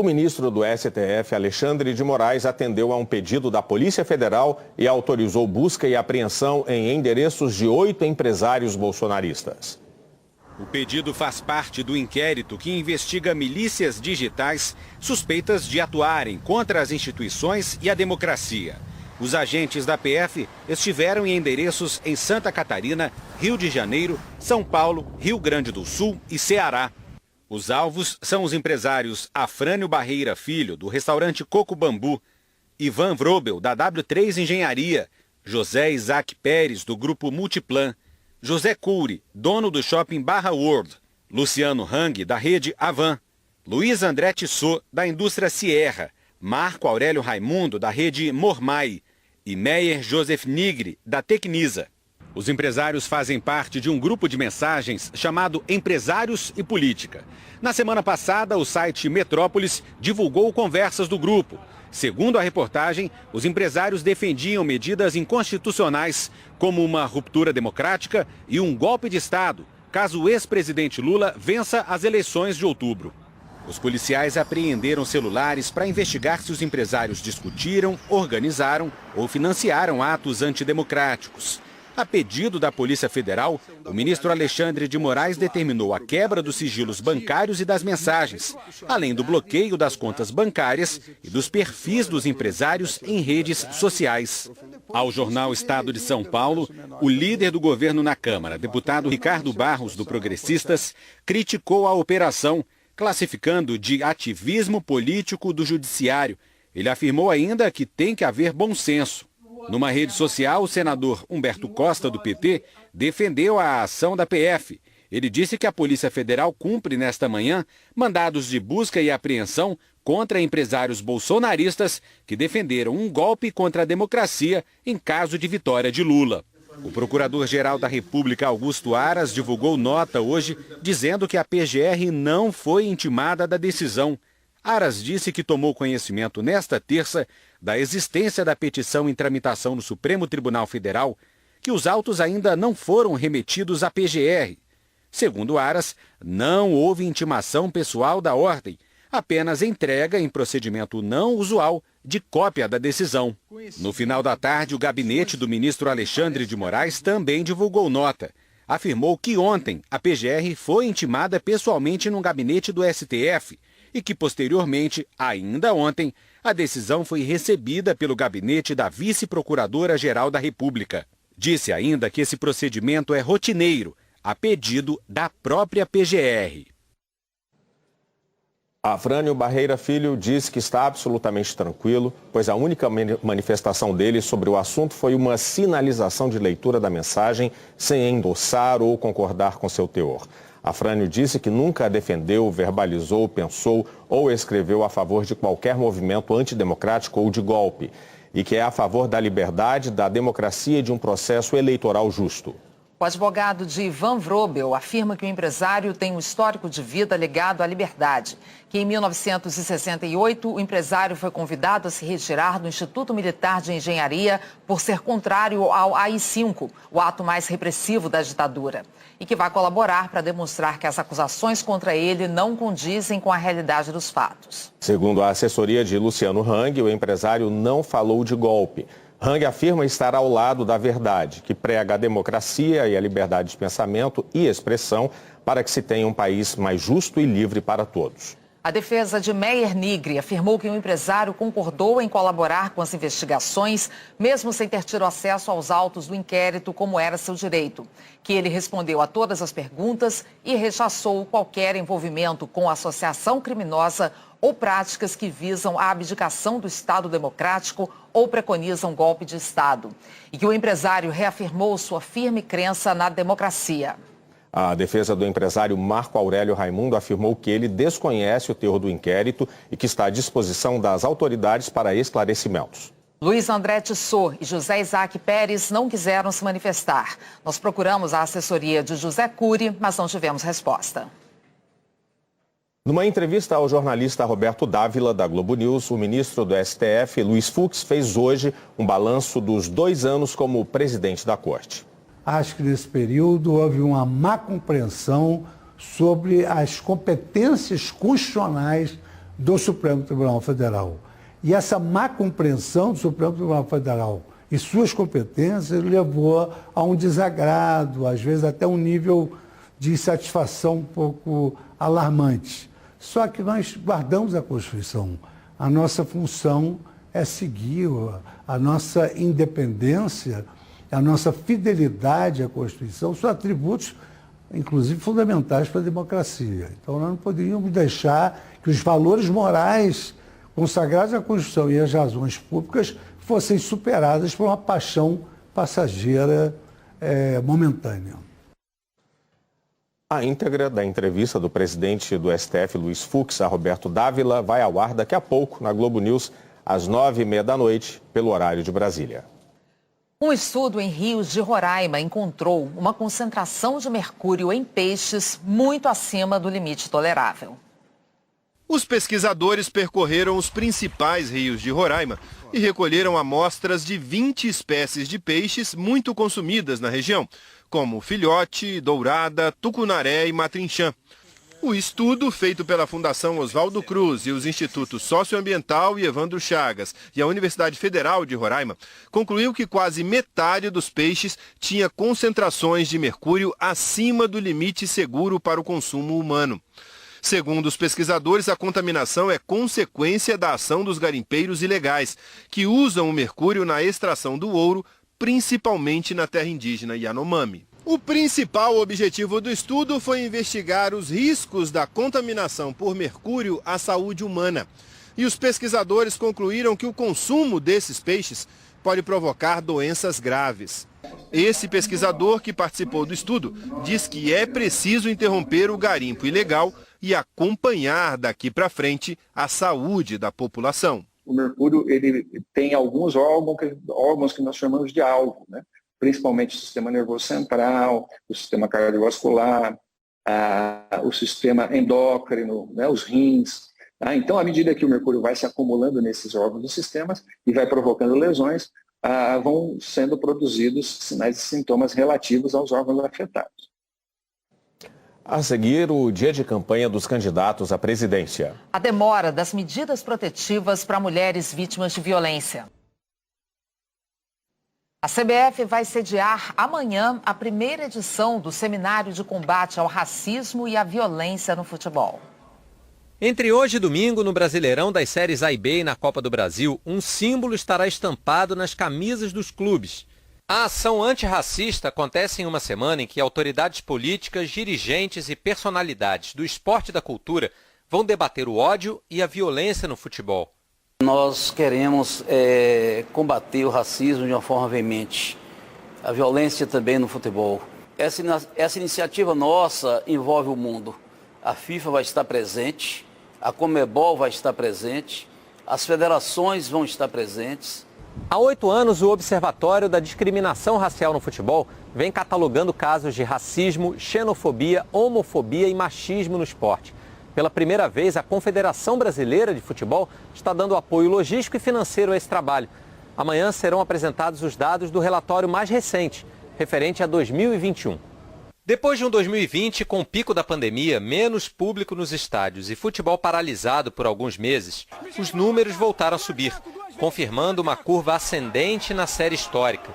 O ministro do STF, Alexandre de Moraes, atendeu a um pedido da Polícia Federal e autorizou busca e apreensão em endereços de 8 empresários bolsonaristas. O pedido faz parte do inquérito que investiga milícias digitais suspeitas de atuarem contra as instituições e a democracia. Os agentes da PF estiveram em endereços em Santa Catarina, Rio de Janeiro, São Paulo, Rio Grande do Sul e Ceará. Os alvos são os empresários Afrânio Barreira Filho, do restaurante Coco Bambu, Ivan Vrobel, da W3 Engenharia, José Isaac Pérez, do grupo Multiplan, José Cury, dono do shopping Barra World, Luciano Hang, da rede Avan, Luiz André Tissot, da indústria Sierra, Marco Aurélio Raimundo, da rede Mormai e Meyer Joseph Nigri, da Tecnisa. Os empresários fazem parte de um grupo de mensagens chamado Empresários e Política. Na semana passada, o site Metrópolis divulgou conversas do grupo. Segundo a reportagem, os empresários defendiam medidas inconstitucionais, como uma ruptura democrática e um golpe de Estado, caso o ex-presidente Lula vença as eleições de outubro. Os policiais apreenderam celulares para investigar se os empresários discutiram, organizaram ou financiaram atos antidemocráticos. A pedido da Polícia Federal, o ministro Alexandre de Moraes determinou a quebra dos sigilos bancários e das mensagens, além do bloqueio das contas bancárias e dos perfis dos empresários em redes sociais. Ao jornal Estado de São Paulo, o líder do governo na Câmara, deputado Ricardo Barros, do Progressistas, criticou a operação, classificando de ativismo político do judiciário. Ele afirmou ainda que tem que haver bom senso. Numa rede social, o senador Humberto Costa, do PT, defendeu a ação da PF. Ele disse que a Polícia Federal cumpre nesta manhã mandados de busca e apreensão contra empresários bolsonaristas que defenderam um golpe contra a democracia em caso de vitória de Lula. O Procurador-Geral da República, Augusto Aras, divulgou nota hoje dizendo que a PGR não foi intimada da decisão. Aras disse que tomou conhecimento nesta terça da existência da petição em tramitação no Supremo Tribunal Federal, que os autos ainda não foram remetidos à PGR. Segundo Aras, não houve intimação pessoal da ordem, apenas entrega em procedimento não usual de cópia da decisão. No final da tarde, o gabinete do ministro Alexandre de Moraes também divulgou nota. Afirmou que ontem a PGR foi intimada pessoalmente no gabinete do STF e que, posteriormente, ainda ontem, a decisão foi recebida pelo gabinete da vice-procuradora-geral da República. Disse ainda que esse procedimento é rotineiro, a pedido da própria PGR. Afrânio Barreira Filho diz que está absolutamente tranquilo, pois a única manifestação dele sobre o assunto foi uma sinalização de leitura da mensagem sem endossar ou concordar com seu teor. Afrânio disse que nunca defendeu, verbalizou, pensou ou escreveu a favor de qualquer movimento antidemocrático ou de golpe e que é a favor da liberdade, da democracia e de um processo eleitoral justo. O advogado de Ivan Vrobel afirma que o empresário tem um histórico de vida ligado à liberdade, que em 1968 o empresário foi convidado a se retirar do Instituto Militar de Engenharia por ser contrário ao AI-5, o ato mais repressivo da ditadura, e que vai colaborar para demonstrar que as acusações contra ele não condizem com a realidade dos fatos. Segundo a assessoria de Luciano Hang, o empresário não falou de golpe. Hang afirma estar ao lado da verdade, que prega a democracia e a liberdade de pensamento e expressão para que se tenha um país mais justo e livre para todos. A defesa de Meyer Nigri afirmou que o empresário concordou em colaborar com as investigações, mesmo sem ter tido acesso aos autos do inquérito, como era seu direito. Que ele respondeu a todas as perguntas e rechaçou qualquer envolvimento com associação criminosa ou práticas que visam a abdicação do Estado democrático ou preconizam golpe de Estado. E que o empresário reafirmou sua firme crença na democracia. A defesa do empresário Marco Aurélio Raimundo afirmou que ele desconhece o teor do inquérito e que está à disposição das autoridades para esclarecimentos. Luiz André Tissot e José Isaac Pérez não quiseram se manifestar. Nós procuramos a assessoria de José Cury, mas não tivemos resposta. Numa entrevista ao jornalista Roberto Dávila, da Globo News, o ministro do STF, Luiz Fux, fez hoje um balanço dos 2 anos como presidente da Corte. Acho que nesse período houve uma má compreensão sobre as competências constitucionais do Supremo Tribunal Federal. E essa má compreensão do Supremo Tribunal Federal e suas competências levou a um desagrado, às vezes até um nível de insatisfação um pouco alarmante. Só que nós guardamos a Constituição. A nossa função é seguir a nossa independência, a nossa fidelidade à Constituição, são atributos, inclusive, fundamentais para a democracia. Então, nós não poderíamos deixar que os valores morais consagrados à Constituição e às razões públicas fossem superadas por uma paixão passageira momentânea. A íntegra da entrevista do presidente do STF, Luiz Fux, a Roberto Dávila, vai ao ar daqui a pouco na Globo News, às 9h30 da noite, pelo horário de Brasília. Um estudo em rios de Roraima encontrou uma concentração de mercúrio em peixes muito acima do limite tolerável. Os pesquisadores percorreram os principais rios de Roraima e recolheram amostras de 20 espécies de peixes muito consumidas na região, como filhote, dourada, tucunaré e matrinchã. O estudo, feito pela Fundação Oswaldo Cruz e os Institutos Socioambiental e Evandro Chagas e a Universidade Federal de Roraima, concluiu que quase metade dos peixes tinha concentrações de mercúrio acima do limite seguro para o consumo humano. Segundo os pesquisadores, a contaminação é consequência da ação dos garimpeiros ilegais, que usam o mercúrio na extração do ouro, principalmente na terra indígena Yanomami. O principal objetivo do estudo foi investigar os riscos da contaminação por mercúrio à saúde humana. E os pesquisadores concluíram que o consumo desses peixes pode provocar doenças graves. Esse pesquisador que participou do estudo diz que é preciso interromper o garimpo ilegal e acompanhar daqui para frente a saúde da população. O mercúrio ele tem alguns órgãos que nós chamamos de alvo, né? Principalmente o sistema nervoso central, o sistema cardiovascular, o sistema endócrino, né? Os rins. Então, à medida que o mercúrio vai se acumulando nesses órgãos dos sistemas e vai provocando lesões, vão sendo produzidos sinais e sintomas relativos aos órgãos afetados. A seguir, o dia de campanha dos candidatos à presidência. A demora das medidas protetivas para mulheres vítimas de violência. A CBF vai sediar amanhã a primeira edição do Seminário de Combate ao Racismo e à Violência no Futebol. Entre hoje e domingo, no Brasileirão das séries A e B e na Copa do Brasil, um símbolo estará estampado nas camisas dos clubes. A ação antirracista acontece em uma semana em que autoridades políticas, dirigentes e personalidades do esporte e da cultura vão debater o ódio e a violência no futebol. Nós queremos combater o racismo de uma forma veemente, a violência também no futebol. Essa iniciativa nossa envolve o mundo. A FIFA vai estar presente, a Conmebol vai estar presente, as federações vão estar presentes. Há 8 anos, o Observatório da Discriminação Racial no Futebol vem catalogando casos de racismo, xenofobia, homofobia e machismo no esporte. Pela primeira vez, a Confederação Brasileira de Futebol está dando apoio logístico e financeiro a esse trabalho. Amanhã serão apresentados os dados do relatório mais recente, referente a 2021. Depois de um 2020 com o pico da pandemia, menos público nos estádios e futebol paralisado por alguns meses, os números voltaram a subir, confirmando uma curva ascendente na série histórica.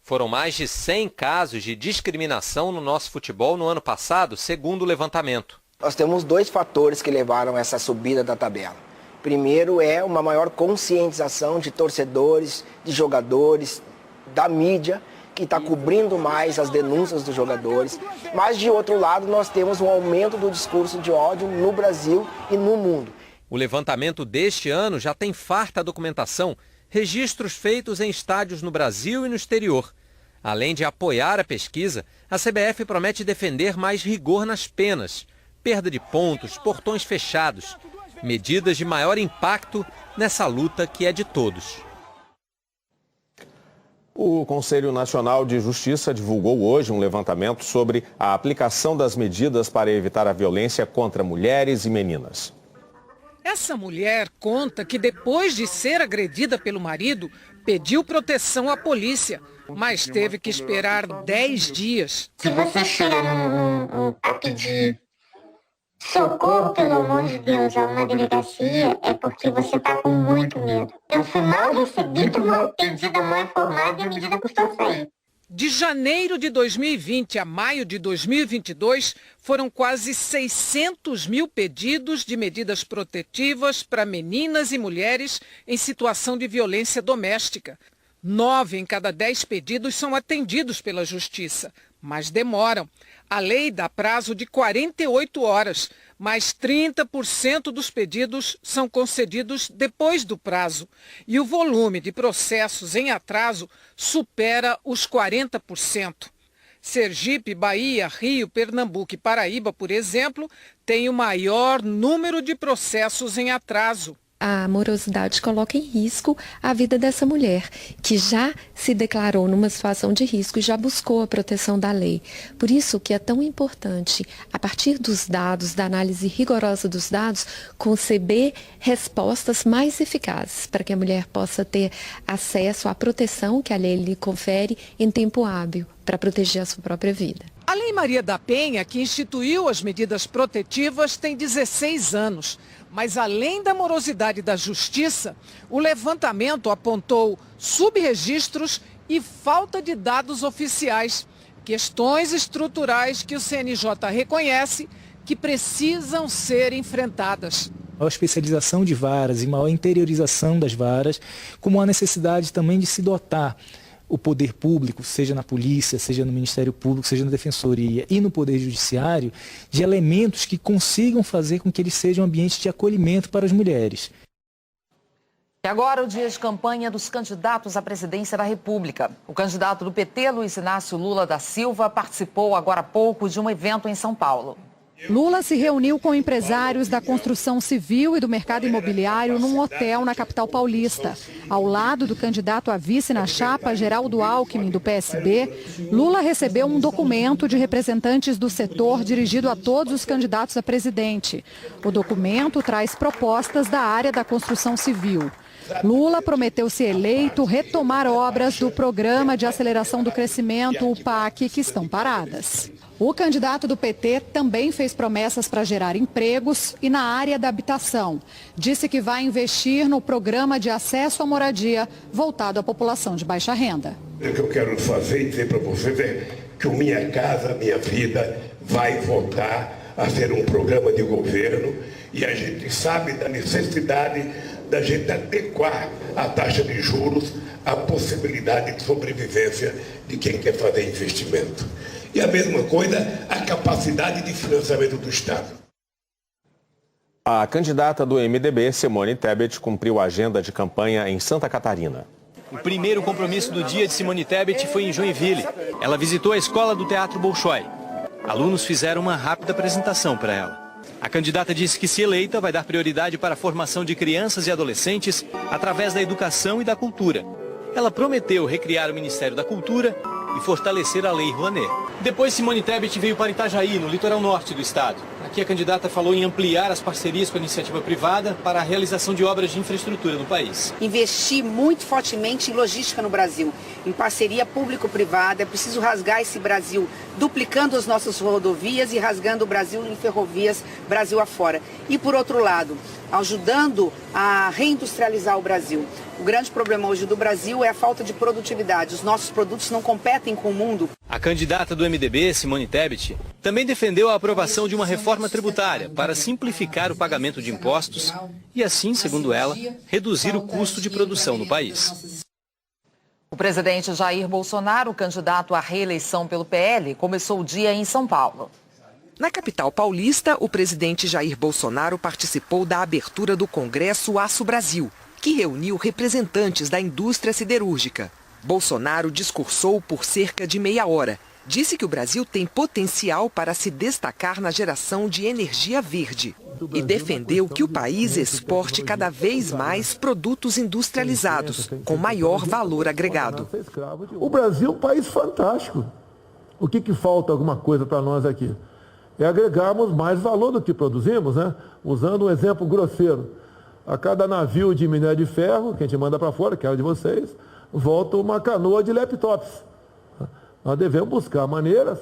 Foram mais de 100 casos de discriminação no nosso futebol no ano passado, segundo o levantamento. Nós temos 2 fatores que levaram a essa subida da tabela. Primeiro é uma maior conscientização de torcedores, de jogadores, da mídia, que está cobrindo mais as denúncias dos jogadores. Mas, de outro lado, nós temos um aumento do discurso de ódio no Brasil e no mundo. O levantamento deste ano já tem farta documentação, registros feitos em estádios no Brasil e no exterior. Além de apoiar a pesquisa, a CBF promete defender mais rigor nas penas, perda de pontos, portões fechados, medidas de maior impacto nessa luta que é de todos. O Conselho Nacional de Justiça divulgou hoje um levantamento sobre a aplicação das medidas para evitar a violência contra mulheres e meninas. Essa mulher conta que depois de ser agredida pelo marido, pediu proteção à polícia, mas teve que esperar 10 dias. Se você chega a pedir socorro, pelo amor de Deus, a uma delegacia é porque você está com muito medo. Eu fui mal recebida, mal atendida, mal informada e a medida custou sair. De janeiro de 2020 a maio de 2022, foram quase 600 mil pedidos de medidas protetivas para meninas e mulheres em situação de violência doméstica. 9 em cada 10 pedidos são atendidos pela Justiça, mas demoram. A lei dá prazo de 48 horas, mas 30% dos pedidos são concedidos depois do prazo. E o volume de processos em atraso supera os 40%. Sergipe, Bahia, Rio, Pernambuco e Paraíba, por exemplo, têm o maior número de processos em atraso. A morosidade coloca em risco a vida dessa mulher, que já se declarou numa situação de risco e já buscou a proteção da lei. Por isso que é tão importante, a partir dos dados, da análise rigorosa dos dados, conceber respostas mais eficazes para que a mulher possa ter acesso à proteção que a lei lhe confere em tempo hábil para proteger a sua própria vida. A Lei Maria da Penha, que instituiu as medidas protetivas, tem 16 anos. Mas além da morosidade da Justiça, o levantamento apontou subregistros e falta de dados oficiais. Questões estruturais que o CNJ reconhece que precisam ser enfrentadas. Maior especialização de varas e maior interiorização das varas, como a necessidade também de se dotar o poder público, seja na polícia, seja no Ministério Público, seja na Defensoria e no Poder Judiciário, de elementos que consigam fazer com que eles sejam ambientes de acolhimento para as mulheres. E agora o dia de campanha dos candidatos à presidência da República. O candidato do PT, Luiz Inácio Lula da Silva, participou agora há pouco de um evento em São Paulo. Lula se reuniu com empresários da construção civil e do mercado imobiliário num hotel na capital paulista. Ao lado do candidato a vice na chapa, Geraldo Alckmin, do PSB, Lula recebeu um documento de representantes do setor dirigido a todos os candidatos a presidente. O documento traz propostas da área da construção civil. Lula prometeu, se eleito, retomar obras do Programa de Aceleração do Crescimento, o PAC, que estão paradas. O candidato do PT também fez promessas para gerar empregos e na área da habitação. Disse que vai investir no programa de acesso à moradia voltado à população de baixa renda. O que eu quero fazer e dizer para vocês é que o Minha Casa Minha Vida vai voltar a ser um programa de governo e a gente sabe da necessidade da gente adequar a taxa de juros à possibilidade de sobrevivência de quem quer fazer investimento. E a mesma coisa, a capacidade de financiamento do Estado. A candidata do MDB, Simone Tebet, cumpriu a agenda de campanha em Santa Catarina. O primeiro compromisso do dia de Simone Tebet foi em Joinville. Ela visitou a escola do Teatro Bolshoi. Alunos fizeram uma rápida apresentação para ela. A candidata disse que, se eleita, vai dar prioridade para a formação de crianças e adolescentes através da educação e da cultura. Ela prometeu recriar o Ministério da Cultura e fortalecer a Lei Rouanet. Depois, Simone Tebet veio para Itajaí, no litoral norte do estado. Aqui a candidata falou em ampliar as parcerias com a iniciativa privada para a realização de obras de infraestrutura no país. Investir muito fortemente em logística no Brasil, em parceria público-privada. É preciso rasgar esse Brasil, duplicando as nossas rodovias e rasgando o Brasil em ferrovias Brasil afora. E, por outro lado, ajudando a reindustrializar o Brasil. O grande problema hoje do Brasil é a falta de produtividade. Os nossos produtos não competem com o mundo. A candidata do MDB, Simone Tebet, também defendeu a aprovação de uma reforma tributária para simplificar o pagamento de impostos e, assim, segundo ela, reduzir o custo de produção no país. O presidente Jair Bolsonaro, candidato à reeleição pelo PL, começou o dia em São Paulo. Na capital paulista, o presidente Jair Bolsonaro participou da abertura do Congresso Aço Brasil, que reuniu representantes da indústria siderúrgica. Bolsonaro discursou por cerca de meia hora. Disse que o Brasil tem potencial para se destacar na geração de energia verde e defendeu que o país exporte cada vez mais produtos industrializados, com maior valor agregado. O Brasil é um país fantástico. O que falta alguma coisa para nós aqui? É agregarmos mais valor do que produzimos, né? Usando um exemplo grosseiro. A cada navio de minério de ferro, que a gente manda para fora, que é o de vocês, volta uma canoa de laptops. Nós devemos buscar maneiras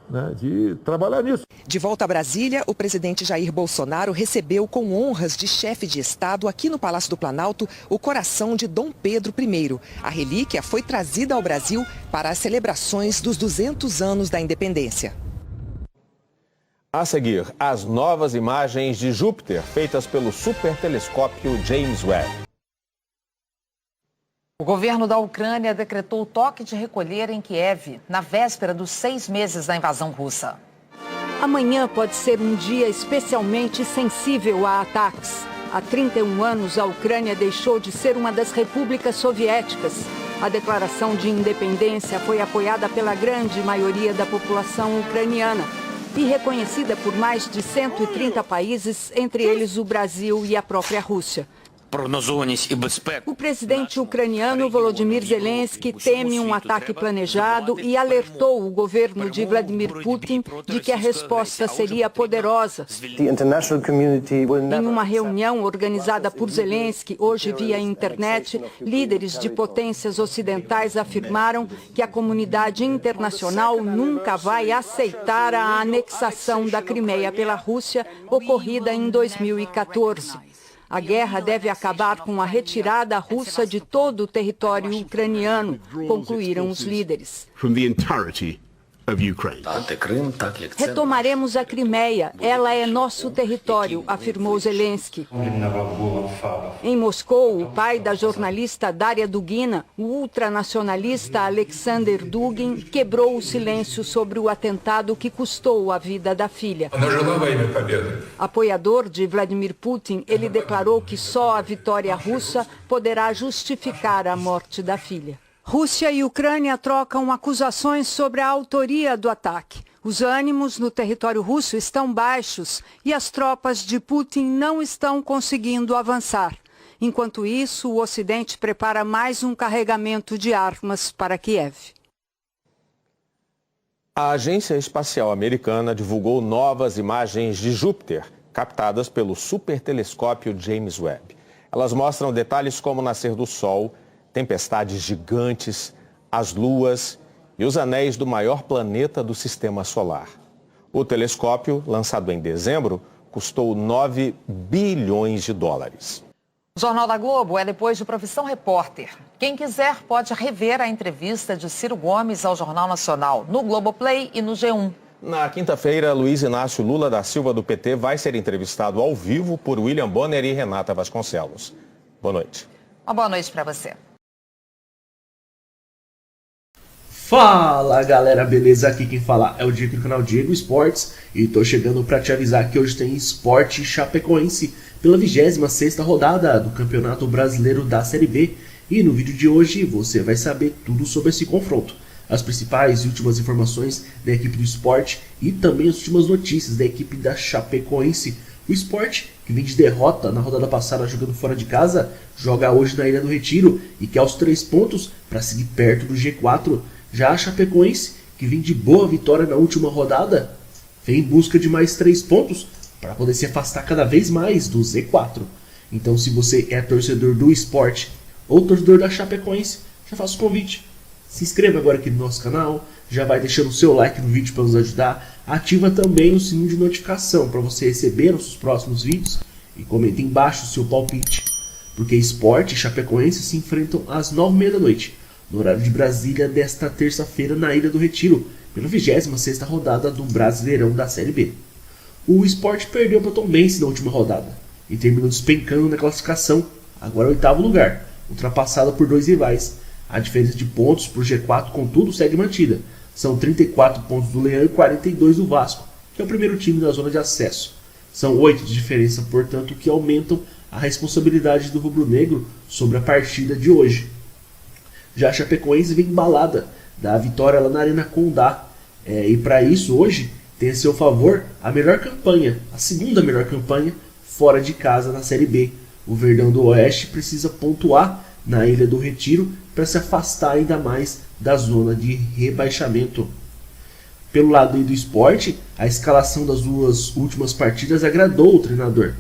né, de trabalhar nisso. De volta a Brasília, o presidente Jair Bolsonaro recebeu com honras de chefe de Estado aqui no Palácio do Planalto o coração de Dom Pedro I. A relíquia foi trazida ao Brasil para as celebrações dos 200 anos da independência. A seguir, as novas imagens de Júpiter feitas pelo supertelescópio James Webb. O governo da Ucrânia decretou o toque de recolher em Kiev, na véspera dos 6 meses da invasão russa. Amanhã pode ser um dia especialmente sensível a ataques. Há 31 anos, a Ucrânia deixou de ser uma das repúblicas soviéticas. A declaração de independência foi apoiada pela grande maioria da população ucraniana e reconhecida por mais de 130 países, entre eles o Brasil e a própria Rússia. O presidente ucraniano Volodymyr Zelensky teme um ataque planejado e alertou o governo de Vladimir Putin de que a resposta seria poderosa. Em uma reunião organizada por Zelensky, hoje via internet, líderes de potências ocidentais afirmaram que a comunidade internacional nunca vai aceitar a anexação da Crimeia pela Rússia, ocorrida em 2014. A guerra deve acabar com a retirada russa de todo o território ucraniano, concluíram os líderes. Retomaremos a Crimeia, ela é nosso território, afirmou Zelensky. Em Moscou, o pai da jornalista Daria Dugina, o ultranacionalista Alexander Dugin, quebrou o silêncio sobre o atentado que custou a vida da filha. Apoiador de Vladimir Putin, ele declarou que só a vitória russa poderá justificar a morte da filha. Rússia e Ucrânia trocam acusações sobre a autoria do ataque. Os ânimos no território russo estão baixos e as tropas de Putin não estão conseguindo avançar. Enquanto isso, o Ocidente prepara mais um carregamento de armas para Kiev. A Agência Espacial Americana divulgou novas imagens de Júpiter, captadas pelo supertelescópio James Webb. Elas mostram detalhes como o nascer do Sol, tempestades gigantes, as luas e os anéis do maior planeta do Sistema Solar. O telescópio, lançado em dezembro, custou 9 bilhões de dólares. O Jornal da Globo é depois de Profissão Repórter. Quem quiser pode rever a entrevista de Ciro Gomes ao Jornal Nacional, no Globoplay e no G1. Na quinta-feira, Luiz Inácio Lula da Silva do PT vai ser entrevistado ao vivo por William Bonner e Renata Vasconcelos. Boa noite. Uma boa noite para você. Fala galera, beleza? Aqui quem fala é o Diego do canal Diego Esportes e tô chegando para te avisar que hoje tem Sport Chapecoense pela 26ª rodada do Campeonato Brasileiro da Série B e no vídeo de hoje você vai saber tudo sobre esse confronto, as principais e últimas informações da equipe do Sport e também as últimas notícias da equipe da Chapecoense. O Sport, que vem de derrota na rodada passada jogando fora de casa, joga hoje na Ilha do Retiro e quer os 3 pontos para seguir perto do G4. Já a Chapecoense, que vem de boa vitória na última rodada, vem em busca de mais 3 pontos para poder se afastar cada vez mais do Z4. Então, se você é torcedor do Sport ou torcedor da Chapecoense, já faço o convite. Se inscreva agora aqui no nosso canal, já vai deixando o seu like no vídeo para nos ajudar. Ativa também o sininho de notificação para você receber os próximos vídeos e comenta embaixo o seu palpite. Porque Sport e Chapecoense se enfrentam às 9h30 da noite. No horário de Brasília, desta terça-feira na Ilha do Retiro, pela 26ª rodada do Brasileirão da Série B. O Sport perdeu para o Tombense na última rodada e terminou despencando na classificação, agora 8º lugar, ultrapassada por 2 rivais. A diferença de pontos para o G4, contudo, segue mantida. São 34 pontos do Leão e 42 do Vasco, que é o primeiro time da zona de acesso. São 8 de diferença, portanto, que aumentam a responsabilidade do rubro-negro sobre a partida de hoje. Já a Chapecoense vem embalada da vitória lá na Arena Condá. E para isso, hoje, tem a seu favor a melhor campanha, a segunda melhor campanha fora de casa na Série B. O Verdão do Oeste precisa pontuar na Ilha do Retiro para se afastar ainda mais da zona de rebaixamento. Pelo lado do Sport, a escalação das 2 últimas partidas agradou o treinador.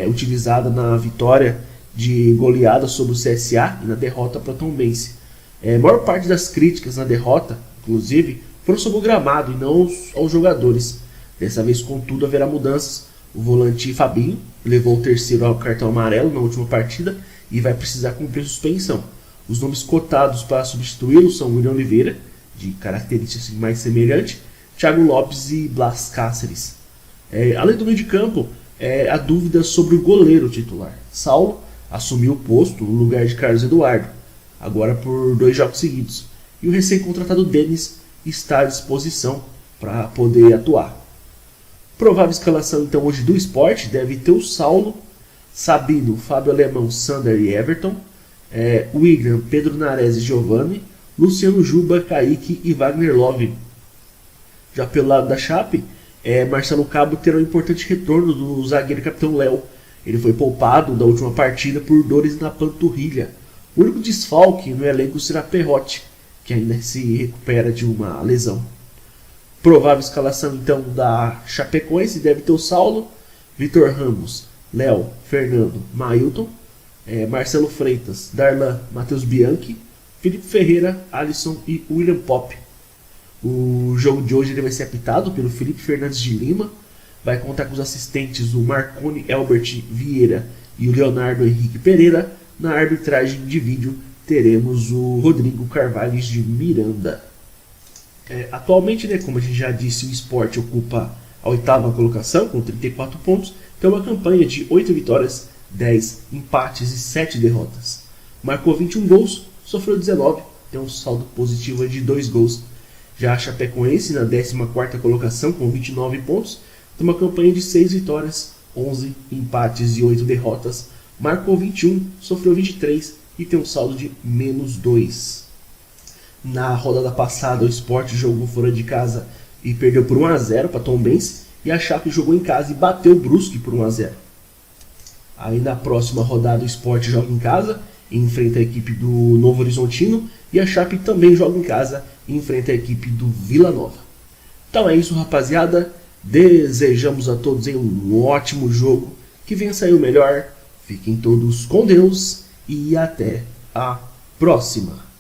Utilizada na vitória de goleada sobre o CSA e na derrota para o Tombense. A maior parte das críticas na derrota, inclusive, foram sobre o gramado e não aos jogadores. Dessa vez, contudo, haverá mudanças. O volante Fabinho levou o terceiro cartão amarelo na última partida e vai precisar cumprir suspensão. Os nomes cotados para substituí-lo são William Oliveira, de características mais semelhantes, Thiago Lopes e Blas Cáceres. Além do meio de campo, a dúvida sobre o goleiro titular. Saulo assumiu o posto no lugar de Carlos Eduardo, agora por 2 jogos seguidos. E o recém-contratado Denis está à disposição para poder atuar. Provável escalação então hoje do Sport deve ter o Saulo, Sabino, Fábio Alemão, Sander e Everton, William, Pedro Nares e Giovani, Luciano Juba, Kaique e Wagner Love. Já pelo lado da Chape, Marcelo Cabo terá um importante retorno do zagueiro capitão Léo. Ele foi poupado da última partida por dores na panturrilha. O único desfalque no elenco será Perrotti, que ainda se recupera de uma lesão. Provável escalação então da Chapecoense deve ter o Saulo, Vitor Ramos, Léo, Fernando, Mailton, Marcelo Freitas, Darlan, Matheus Bianchi, Felipe Ferreira, Alisson e William Pop. O jogo de hoje ele vai ser apitado pelo Felipe Fernandes de Lima, vai contar com os assistentes o Marconi Elbert Vieira e o Leonardo Henrique Pereira. Na arbitragem de vídeo teremos o Rodrigo Carvalho de Miranda. Atualmente, como a gente já disse, o Sport ocupa a 8ª colocação com 34 pontos, tem uma campanha de 8 vitórias, 10 empates e 7 derrotas. Marcou 21 gols, sofreu 19, tem um saldo positivo de 2 gols. Já a Chapecoense na 14ª colocação com 29 pontos, tem uma campanha de 6 vitórias, 11 empates e 8 derrotas. Marcou 21, sofreu 23 e tem um saldo de -2. Na rodada passada, o Sport jogou fora de casa e perdeu por 1-0 para Tombense, e a Chape jogou em casa e bateu o Brusque por 1-0. Aí na próxima rodada o Sport joga em casa e enfrenta a equipe do Novo Horizontino, e a Chape também joga em casa e enfrenta a equipe do Vila Nova. Então é isso, rapaziada. Desejamos a todos um ótimo jogo, que venha sair o melhor. Fiquem todos com Deus e até a próxima.